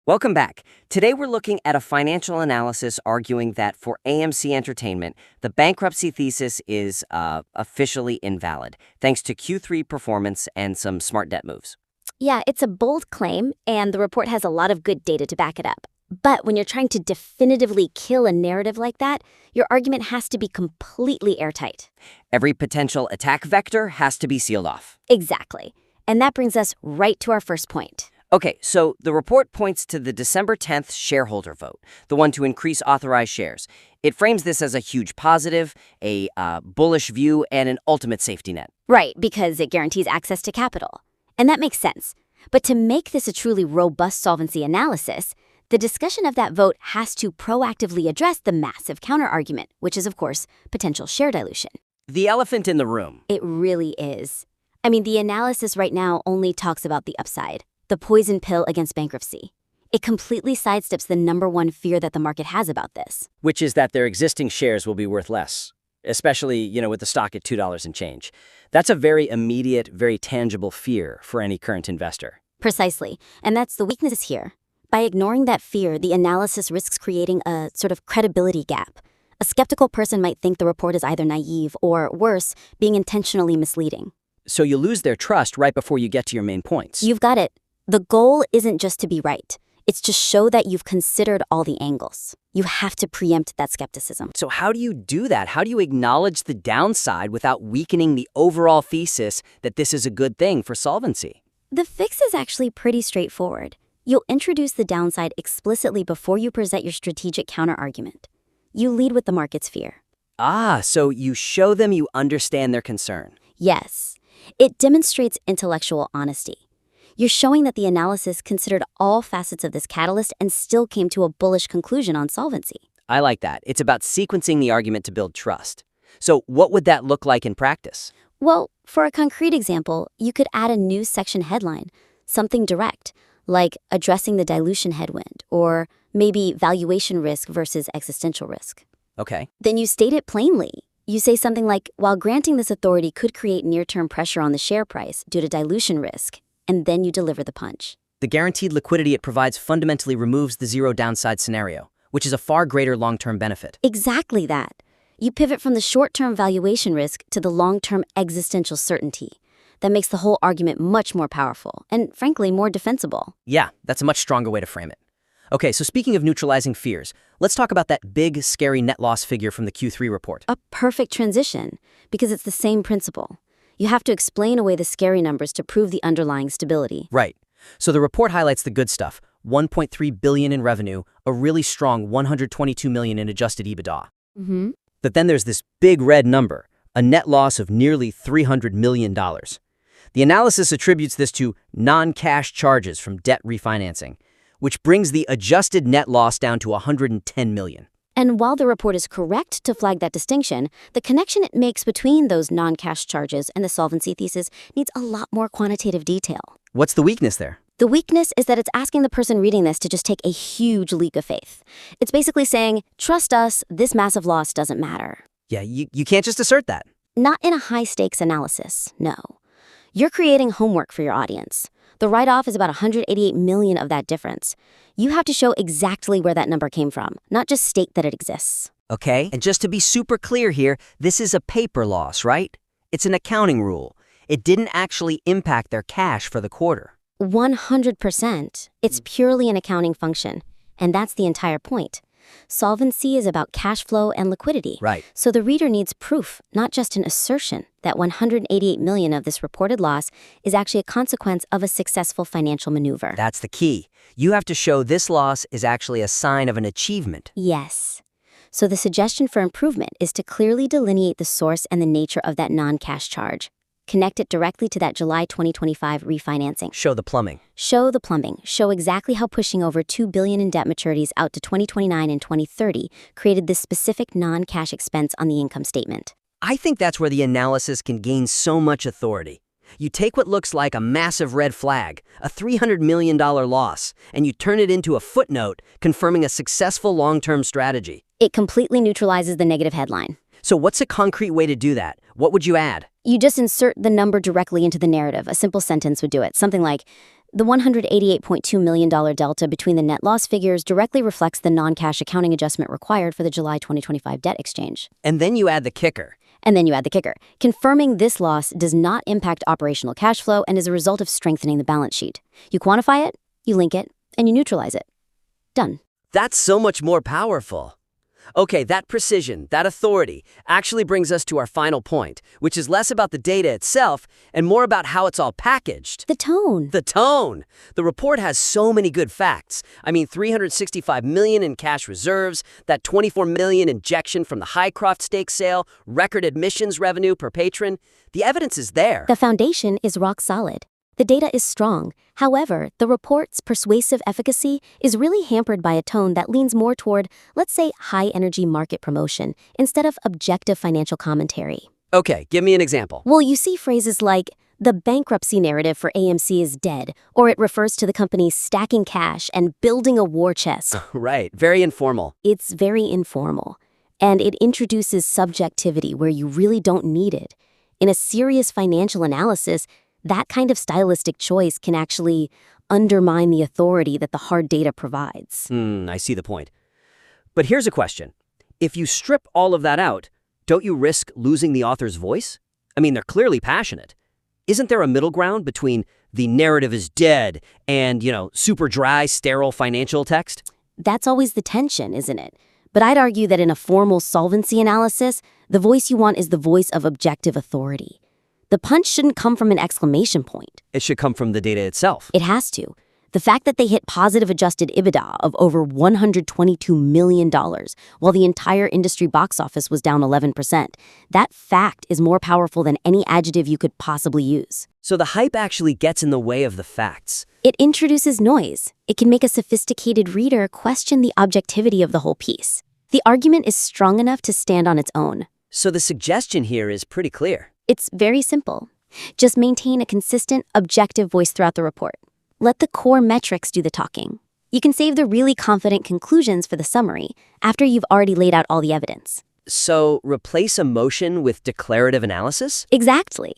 Welcome back. Today we're looking at a financial analysis arguing that for AMC Entertainment, the bankruptcy thesis is officially invalid, thanks to Q3 performance and some smart debt moves. Yeah, it's a bold claim, and the report has a lot of good data to back it up. But when you're trying to definitively kill a narrative like that, your argument has to be completely airtight. Every potential attack vector has to be sealed off. Exactly. And that brings us right to our first point. Okay, so the report points to the December 10th shareholder vote, the one to increase authorized shares. It frames this as a huge positive, a bullish view, and an ultimate safety net. Right, because it guarantees access to capital. And that makes sense. But to make this a truly robust solvency analysis, the discussion of that vote has to proactively address the massive counterargument, which is, of course, potential share dilution. The elephant in the room. It really is. I mean, the analysis right now only talks about the upside. The poison pill against bankruptcy. It completely sidesteps the number one fear that the market has about this. Which is that their existing shares will be worth less, especially, with the stock at $2 and change. That's a very immediate, very tangible fear for any current investor. Precisely. And that's the weakness here. By ignoring that fear, the analysis risks creating a sort of credibility gap. A skeptical person might think the report is either naive or, worse, being intentionally misleading. So you lose their trust right before you get to your main points. You've got it. The goal isn't just to be right. It's to show that you've considered all the angles. You have to preempt that skepticism. So how do you do that? How do you acknowledge the downside without weakening the overall thesis that this is a good thing for solvency? The fix is actually pretty straightforward. You'll introduce the downside explicitly before you present your strategic counterargument. You lead with the market's fear. So you show them you understand their concern. Yes. It demonstrates intellectual honesty. You're showing that the analysis considered all facets of this catalyst and still came to a bullish conclusion on solvency. I like that. It's about sequencing the argument to build trust. So what would that look like in practice? Well, for a concrete example, you could add a news section headline, something direct, like addressing the dilution headwind, or maybe valuation risk versus existential risk. Okay. Then you state it plainly. You say something like, while granting this authority could create near-term pressure on the share price due to dilution risk, and then you deliver the punch. The guaranteed liquidity it provides fundamentally removes the zero downside scenario, which is a far greater long-term benefit. Exactly that. You pivot from the short-term valuation risk to the long-term existential certainty. That makes the whole argument much more powerful and, frankly, more defensible. Yeah, that's a much stronger way to frame it. Okay, so speaking of neutralizing fears, let's talk about that big, scary net loss figure from the Q3 report. A perfect transition, because it's the same principle. You have to explain away the scary numbers to prove the underlying stability. Right. So the report highlights the good stuff. $1.3 billion in revenue, a really strong $122 million in adjusted EBITDA. But then there's this big red number, a net loss of nearly $300 million. The analysis attributes this to non-cash charges from debt refinancing, which brings the adjusted net loss down to $110 million. And while the report is correct to flag that distinction, the connection it makes between those non-cash charges and the solvency thesis needs a lot more quantitative detail. What's the weakness there? The weakness is that it's asking the person reading this to just take a huge leap of faith. It's basically saying, trust us, this massive loss doesn't matter. Yeah, you can't just assert that. Not in a high-stakes analysis, no. You're creating homework for your audience. The write-off is about $188 million of that difference. You have to show exactly where that number came from, not just state that it exists. Okay, and just to be super clear here, this is a paper loss, right? It's an accounting rule. It didn't actually impact their cash for the quarter. 100%. It's purely an accounting function, and that's the entire point. Solvency is about cash flow and liquidity. Right. So the reader needs proof, not just an assertion, that $188 million of this reported loss is actually a consequence of a successful financial maneuver. That's the key. You have to show this loss is actually a sign of an achievement. Yes. So the suggestion for improvement is to clearly delineate the source and the nature of that non-cash charge. Connect it directly to that July 2025 refinancing. Show the plumbing. Show the plumbing. Show exactly how pushing over $2 billion in debt maturities out to 2029 and 2030 created this specific non-cash expense on the income statement. I think that's where the analysis can gain so much authority. You take what looks like a massive red flag, a $300 million loss, and you turn it into a footnote confirming a successful long-term strategy. It completely neutralizes the negative headline. So what's a concrete way to do that? What would you add? You just insert the number directly into the narrative. A simple sentence would do it. Something like, The $188.2 million delta between the net loss figures directly reflects the non-cash accounting adjustment required for the July 2025 debt exchange. And then you add the kicker. Confirming this loss does not impact operational cash flow and is a result of strengthening the balance sheet. You quantify it, you link it, and you neutralize it. Done. That's so much more powerful. Okay, that precision, that authority, actually brings us to our final point, which is less about the data itself and more about how it's all packaged. The tone. The tone. The report has so many good facts. I mean, $365 million in cash reserves, that $24 million injection from the Highcroft stake sale, record admissions revenue per patron. The evidence is there. The foundation is rock solid. The data is strong. However, the report's persuasive efficacy is really hampered by a tone that leans more toward, let's say, high-energy market promotion instead of objective financial commentary. Okay, give me an example. Well, you see phrases like, the bankruptcy narrative for AMC is dead, or it refers to the company stacking cash and building a war chest. Right, very informal. It's very informal, and it introduces subjectivity where you really don't need it. In a serious financial analysis, that kind of stylistic choice can actually undermine the authority that the hard data provides. I see the point. But here's a question. If you strip all of that out, don't you risk losing the author's voice? I mean, they're clearly passionate. Isn't there a middle ground between the narrative is dead and, super dry, sterile financial text? That's always the tension, isn't it? But I'd argue that in a formal solvency analysis, the voice you want is the voice of objective authority. The punch shouldn't come from an exclamation point. It should come from the data itself. It has to. The fact that they hit positive adjusted EBITDA of over $122 million, while the entire industry box office was down 11%, that fact is more powerful than any adjective you could possibly use. So the hype actually gets in the way of the facts. It introduces noise. It can make a sophisticated reader question the objectivity of the whole piece. The argument is strong enough to stand on its own. So the suggestion here is pretty clear. It's very simple. Just maintain a consistent, objective voice throughout the report. Let the core metrics do the talking. You can save the really confident conclusions for the summary after you've already laid out all the evidence. So replace emotion with declarative analysis? Exactly.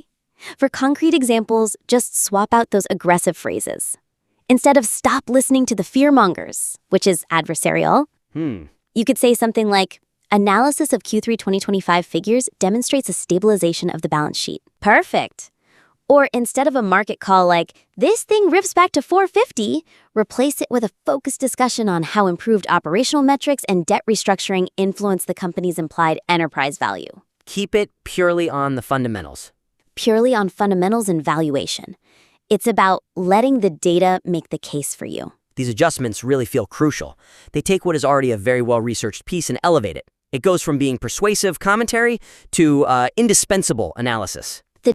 For concrete examples, just swap out those aggressive phrases. Instead of stop listening to the fearmongers, which is adversarial, you could say something like, analysis of Q3 2025 figures demonstrates a stabilization of the balance sheet. Perfect. Or instead of a market call like, this thing rips back to 450, replace it with a focused discussion on how improved operational metrics and debt restructuring influence the company's implied enterprise value. Keep it purely on the fundamentals. Purely on fundamentals and valuation. It's about letting the data make the case for you. These adjustments really feel crucial. They take what is already a very well-researched piece and elevate it. It goes from being persuasive commentary to indispensable analysis.